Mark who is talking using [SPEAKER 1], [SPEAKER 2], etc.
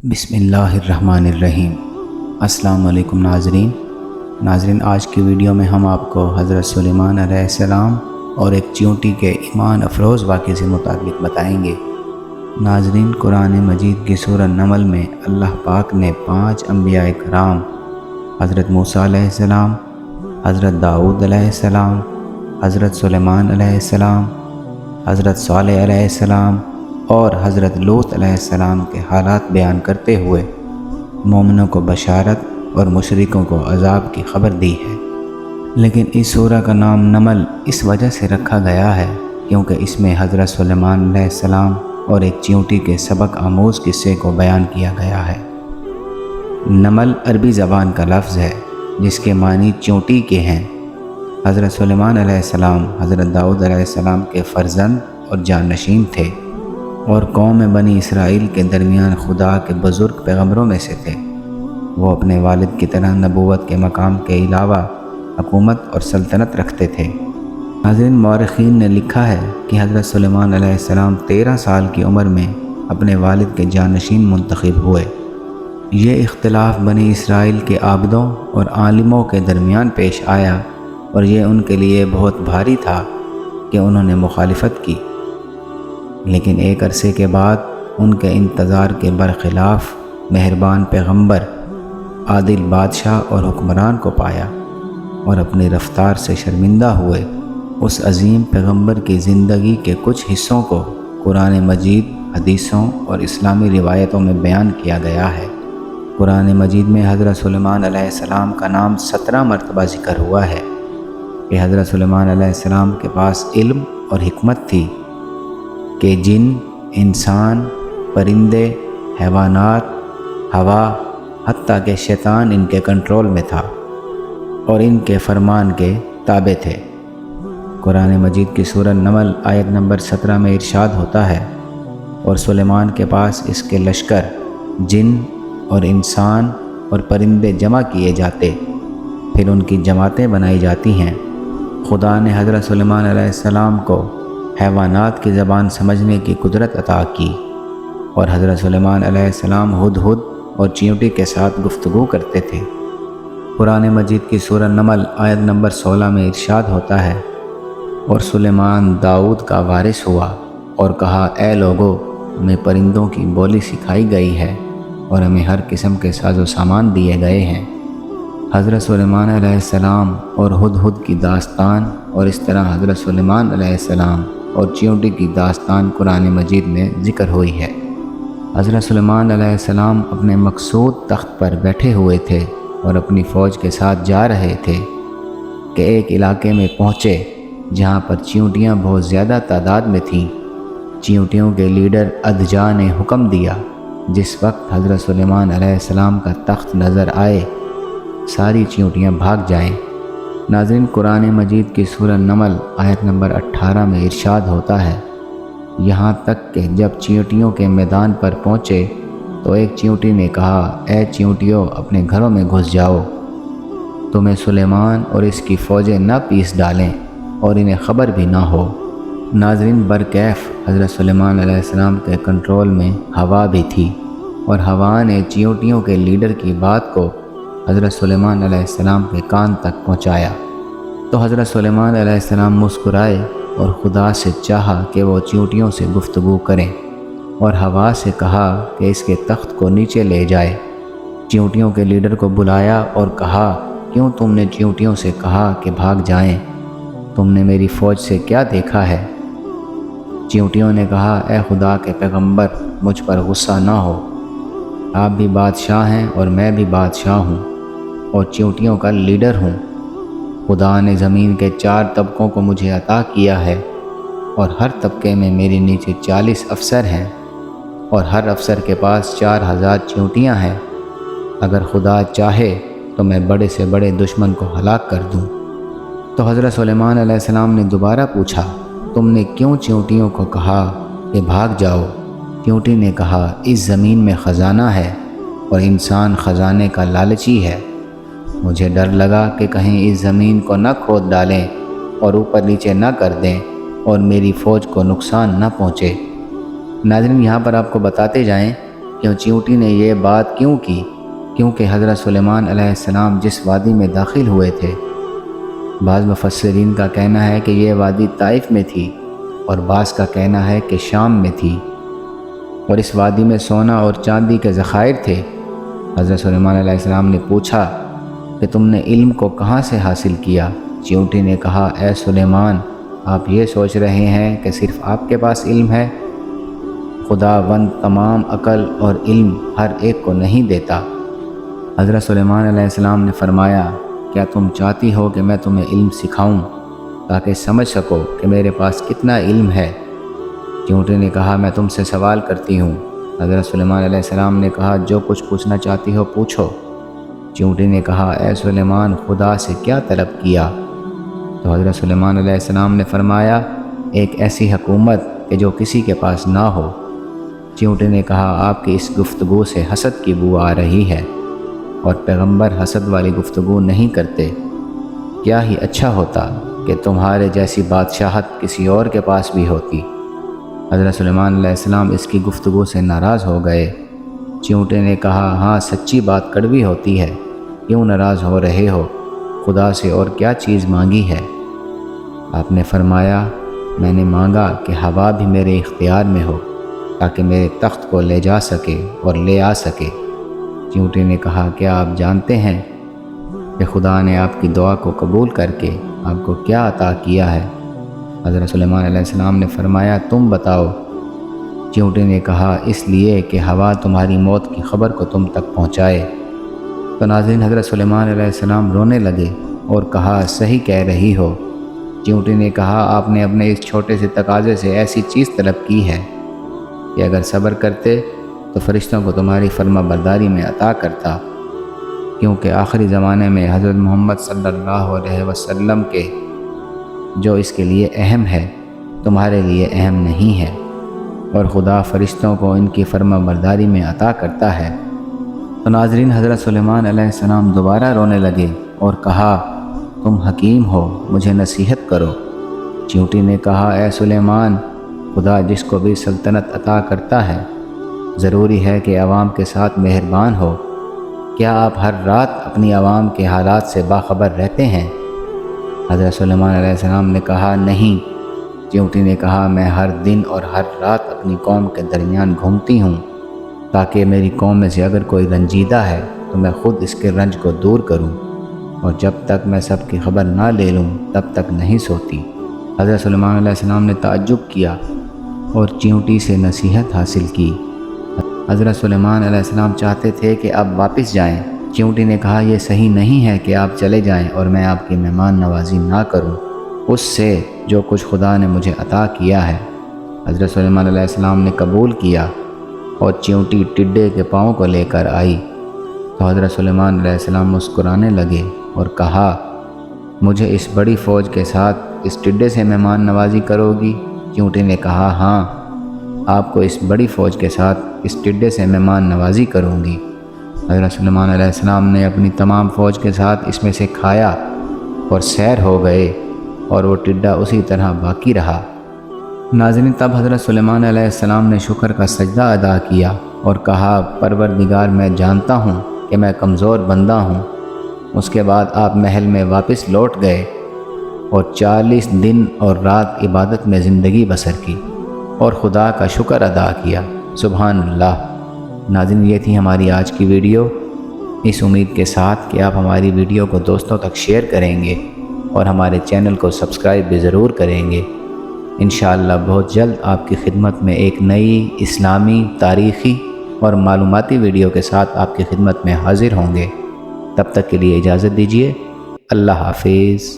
[SPEAKER 1] بسم اللہ الرحمن الرحیم۔ السلام علیکم ناظرین، آج کی ویڈیو میں ہم آپ کو حضرت سلیمان علیہ السلام اور ایک چیونٹی کے ایمان افروز واقعے سے متعلق بتائیں گے۔ ناظرین، قرآن مجید کی سورہ نمل میں اللہ پاک نے 5 انبیاء کرام حضرت موسیٰ علیہ السلام، حضرت داؤد علیہ السلام، حضرت سلیمان علیہ السلام، حضرت صالح علیہ السلام اور حضرت لوط علیہ السلام کے حالات بیان کرتے ہوئے مومنوں کو بشارت اور مشرکوں کو عذاب کی خبر دی ہے۔ لیکن اس سورہ کا نام نمل اس وجہ سے رکھا گیا ہے کیونکہ اس میں حضرت سلیمان علیہ السلام اور ایک چیونٹی کے سبق آموز قصے کو بیان کیا گیا ہے۔ نمل عربی زبان کا لفظ ہے جس کے معنی چیونٹی کے ہیں۔ حضرت سلیمان علیہ السلام حضرت داؤد علیہ السلام کے فرزند اور جانشین تھے اور قوم بنی اسرائیل کے درمیان خدا کے بزرگ پیغمبروں میں سے تھے۔ وہ اپنے والد کی طرح نبوت کے مقام کے علاوہ حکومت اور سلطنت رکھتے تھے۔ ناظرین، مورخین نے لکھا ہے کہ حضرت سلیمان علیہ السلام 13 سال کی عمر میں اپنے والد کے جانشین منتخب ہوئے۔ یہ اختلاف بنی اسرائیل کے عابدوں اور عالموں کے درمیان پیش آیا اور یہ ان کے لیے بہت بھاری تھا کہ انہوں نے مخالفت کی، لیکن ایک عرصے کے بعد ان کے انتظار کے برخلاف مہربان پیغمبر، عادل بادشاہ اور حکمران کو پایا اور اپنی رفتار سے شرمندہ ہوئے۔ اس عظیم پیغمبر کی زندگی کے کچھ حصوں کو قرآن مجید، حدیثوں اور اسلامی روایتوں میں بیان کیا گیا ہے۔ قرآن مجید میں حضرت سلیمان علیہ السلام کا نام 17 مرتبہ ذکر ہوا ہے کہ حضرت سلیمان علیہ السلام کے پاس علم اور حکمت تھی کہ جن، انسان، پرندے، حیوانات، ہوا، حتیٰ کہ شیطان ان کے کنٹرول میں تھا اور ان کے فرمان کے تابع تھے۔ قرآن مجید کی سورہ نمل آیت نمبر 17 میں ارشاد ہوتا ہے، اور سلیمان کے پاس اس کے لشکر، جن اور انسان اور پرندے جمع کیے جاتے، پھر ان کی جماعتیں بنائی جاتی ہیں۔ خدا نے حضرت سلیمان علیہ السلام کو حیوانات کی زبان سمجھنے کی قدرت عطا کی اور حضرت سلیمان علیہ السلام ہدہد اور چیونٹی کے ساتھ گفتگو کرتے تھے۔ قرآن مجید کی سورہ نمل آیت نمبر 16 میں ارشاد ہوتا ہے، اور سلیمان داؤد کا وارث ہوا اور کہا، اے لوگو، ہمیں پرندوں کی بولی سکھائی گئی ہے اور ہمیں ہر قسم کے ساز و سامان دیے گئے ہیں۔ حضرت سلیمان علیہ السلام اور ہدہد کی داستان اور اس طرح حضرت سلیمان علیہ السلام اور چیونٹی کی داستان قرآن مجید میں ذکر ہوئی ہے۔ حضرت سلیمان علیہ السلام اپنے مقصود تخت پر بیٹھے ہوئے تھے اور اپنی فوج کے ساتھ جا رہے تھے کہ ایک علاقے میں پہنچے جہاں پر چیونٹیاں بہت زیادہ تعداد میں تھیں۔ چیونٹیوں کے لیڈر ادھجا نے حکم دیا، جس وقت حضرت سلیمان علیہ السلام کا تخت نظر آئے ساری چیونٹیاں بھاگ جائیں۔ ناظرین، قرآن مجید کی سورہ نمل آیت نمبر 18 میں ارشاد ہوتا ہے، یہاں تک کہ جب چیونٹیوں کے میدان پر پہنچے تو ایک چیونٹی نے کہا، اے چیونٹیوں، اپنے گھروں میں گھس جاؤ، تمہیں سلیمان اور اس کی فوجیں نہ پیس ڈالیں اور انہیں خبر بھی نہ ہو۔ ناظرین، برکیف حضرت سلیمان علیہ السلام کے کنٹرول میں ہوا بھی تھی اور ہوا نے چیونٹیوں کے لیڈر کی بات کو حضرت سلیمان علیہ السلام کے کان تک پہنچایا تو حضرت سلیمان علیہ السلام مسکرائے اور خدا سے چاہا کہ وہ چیونٹیوں سے گفتگو کریں اور ہوا سے کہا کہ اس کے تخت کو نیچے لے جائے۔ چیونٹیوں کے لیڈر کو بلایا اور کہا، کیوں تم نے چیونٹیوں سے کہا کہ بھاگ جائیں؟ تم نے میری فوج سے کیا دیکھا ہے؟ چیونٹیوں نے کہا، اے خدا کے پیغمبر، مجھ پر غصہ نہ ہو، آپ بھی بادشاہ ہیں اور میں بھی بادشاہ ہوں اور چیونٹیوں کا لیڈر ہوں۔ خدا نے زمین کے 4 طبقوں کو مجھے عطا کیا ہے اور ہر طبقے میں میرے نیچے 40 افسر ہیں اور ہر افسر کے پاس 4000 چیونٹیاں ہیں۔ اگر خدا چاہے تو میں بڑے سے بڑے دشمن کو ہلاک کر دوں۔ تو حضرت سلیمان علیہ السلام نے دوبارہ پوچھا، تم نے کیوں چیونٹیوں کو کہا کہ بھاگ جاؤ؟ چیونٹی نے کہا، اس زمین میں خزانہ ہے اور انسان خزانے کا لالچی ہے۔ مجھے ڈر لگا کہ کہیں اس زمین کو نہ کھود ڈالیں اور اوپر نیچے نہ کر دیں اور میری فوج کو نقصان نہ پہنچے۔ ناظرین، یہاں پر آپ کو بتاتے جائیں کیوں چیونٹی نے یہ بات کیوں کی؟ کیونکہ حضرت سلیمان علیہ السلام جس وادی میں داخل ہوئے تھے، بعض مفسرین کا کہنا ہے کہ یہ وادی طائف میں تھی اور بعض کا کہنا ہے کہ شام میں تھی، اور اس وادی میں سونا اور چاندی کے ذخائر تھے۔ حضرت سلیمان علیہ السلام نے پوچھا کہ تم نے علم کو کہاں سے حاصل کیا؟ چیونٹی نے کہا، اے سلیمان، آپ یہ سوچ رہے ہیں کہ صرف آپ کے پاس علم ہے؟ خداوند تمام عقل اور علم ہر ایک کو نہیں دیتا۔ حضرت سلیمان علیہ السلام نے فرمایا، کیا تم چاہتی ہو کہ میں تمہیں علم سکھاؤں تاکہ سمجھ سکو کہ میرے پاس کتنا علم ہے؟ چیونٹی نے کہا، میں تم سے سوال کرتی ہوں۔ حضرت سلیمان علیہ السلام نے کہا، جو کچھ پوچھنا چاہتی ہو پوچھو۔ چیونٹی نے کہا، اے سلیمان، خدا سے کیا طلب کیا؟ تو حضرت سلیمان علیہ السلام نے فرمایا، ایک ایسی حکومت کہ جو کسی کے پاس نہ ہو۔ چیونٹی نے کہا، آپ کی اس گفتگو سے حسد کی بو آ رہی ہے، اور پیغمبر حسد والی گفتگو نہیں کرتے۔ کیا ہی اچھا ہوتا کہ تمہارے جیسی بادشاہت کسی اور کے پاس بھی ہوتی۔ حضرت سلیمان علیہ السلام اس کی گفتگو سے ناراض ہو گئے۔ چیونٹے نے کہا، ہاں سچی بات کڑوی ہوتی ہے، کیوں ناراض ہو رہے ہو؟ خدا سے اور کیا چیز مانگی ہے؟ آپ نے فرمایا، میں نے مانگا کہ ہوا بھی میرے اختیار میں ہو تاکہ میرے تخت کو لے جا سکے اور لے آ سکے۔ چیونٹی نے کہا، کیا آپ جانتے ہیں کہ خدا نے آپ کی دعا کو قبول کر کے آپ کو کیا عطا کیا ہے؟ حضرت سلیمان علیہ السلام نے فرمایا، تم بتاؤ۔ چیونٹی نے کہا، اس لیے کہ ہوا تمہاری موت کی خبر کو تم تک پہنچائے۔ تو ناظرین، حضرت سلیمان علیہ السلام رونے لگے اور کہا، صحیح کہہ رہی ہو۔ چیونٹی نے کہا، آپ نے اپنے اس چھوٹے سے تقاضے سے ایسی چیز طلب کی ہے کہ اگر صبر کرتے تو فرشتوں کو تمہاری فرما برداری میں عطا کرتا، کیونکہ آخری زمانے میں حضرت محمد صلی اللہ علیہ وسلم کے جو اس کے لیے اہم ہے تمہارے لیے اہم نہیں ہے، اور خدا فرشتوں کو ان کی فرما برداری میں عطا کرتا ہے۔ تو ناظرین، حضرت سلیمان علیہ السلام دوبارہ رونے لگے اور کہا، تم حکیم ہو، مجھے نصیحت کرو۔ چیونٹی نے کہا، اے سلیمان، خدا جس کو بھی سلطنت عطا کرتا ہے ضروری ہے کہ عوام کے ساتھ مہربان ہو۔ کیا آپ ہر رات اپنی عوام کے حالات سے باخبر رہتے ہیں؟ حضرت سلیمان علیہ السلام نے کہا، نہیں۔ چیونٹی نے کہا، میں ہر دن اور ہر رات اپنی قوم کے درمیان گھومتی ہوں تاکہ میری قوم میں سے اگر کوئی رنجیدہ ہے تو میں خود اس کے رنج کو دور کروں، اور جب تک میں سب کی خبر نہ لے لوں تب تک نہیں سوتی۔ حضرت سلیمان علیہ السلام نے تعجب کیا اور چیونٹی سے نصیحت حاصل کی۔ حضرت سلیمان علیہ السلام چاہتے تھے کہ اب واپس جائیں۔ چیونٹی نے کہا، یہ صحیح نہیں ہے کہ آپ چلے جائیں اور میں آپ کی مہمان نوازی نہ کروں اس سے جو کچھ خدا نے مجھے عطا کیا ہے۔ حضرت سلیمان علیہ السلام نے قبول کیا اور چیونٹی ٹڈے کے پاؤں کو لے کر آئی۔ تو حضرت سلیمان علیہ السلام مسکرانے لگے اور کہا، مجھے اس بڑی فوج کے ساتھ اس ٹڈے سے مہمان نوازی کرو گی؟ چیونٹی نے کہا، ہاں، آپ کو اس بڑی فوج کے ساتھ اس ٹڈے سے مہمان نوازی کروں گی۔ حضرت سلیمان علیہ السلام نے اپنی تمام فوج کے ساتھ اس میں سے کھایا اور سیر ہو گئے، اور وہ ٹڈا اسی طرح باقی رہا۔ ناظرین، تب حضرت سلیمان علیہ السلام نے شکر کا سجدہ ادا کیا اور کہا، پروردگار، میں جانتا ہوں کہ میں کمزور بندہ ہوں۔ اس کے بعد آپ محل میں واپس لوٹ گئے اور 40 دن اور رات عبادت میں زندگی بسر کی اور خدا کا شکر ادا کیا۔ سبحان اللہ۔ ناظرین، یہ تھی ہماری آج کی ویڈیو، اس امید کے ساتھ کہ آپ ہماری ویڈیو کو دوستوں تک شیئر کریں گے اور ہمارے چینل کو سبسکرائب بھی ضرور کریں گے۔ انشاءاللہ بہت جلد آپ کی خدمت میں ایک نئی اسلامی، تاریخی اور معلوماتی ویڈیو کے ساتھ آپ کی خدمت میں حاضر ہوں گے۔ تب تک کے لیے اجازت دیجیے۔ اللہ حافظ۔